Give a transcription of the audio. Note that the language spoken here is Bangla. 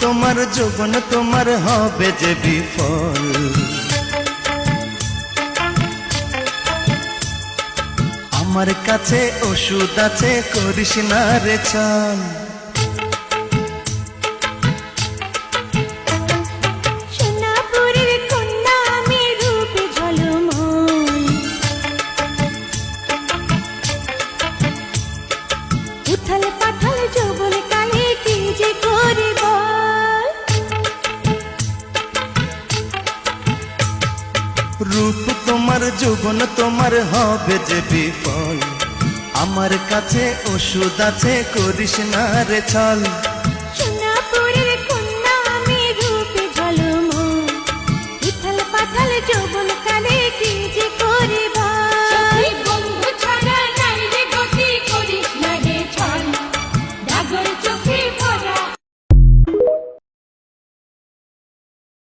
তোমার যৌবন তোমার হবে যে বিফল। আমার কাছে ওষুধ আছে, করিস না রে ছল। সোনাপুরের কন্যা আমি রূপে ঝলমল, উথাল পাথাল যৌবন কালে কি যে করি বল। রূপ তোমার যৌবন তোমার হবে যে বিফল। আমার কাছে ওষুধ আছে, করিস না রে ছল। সোনাপুরের কন্যা আমি রূপে ঝলমল, উথাল পাথাল যৌবন কালে কি যে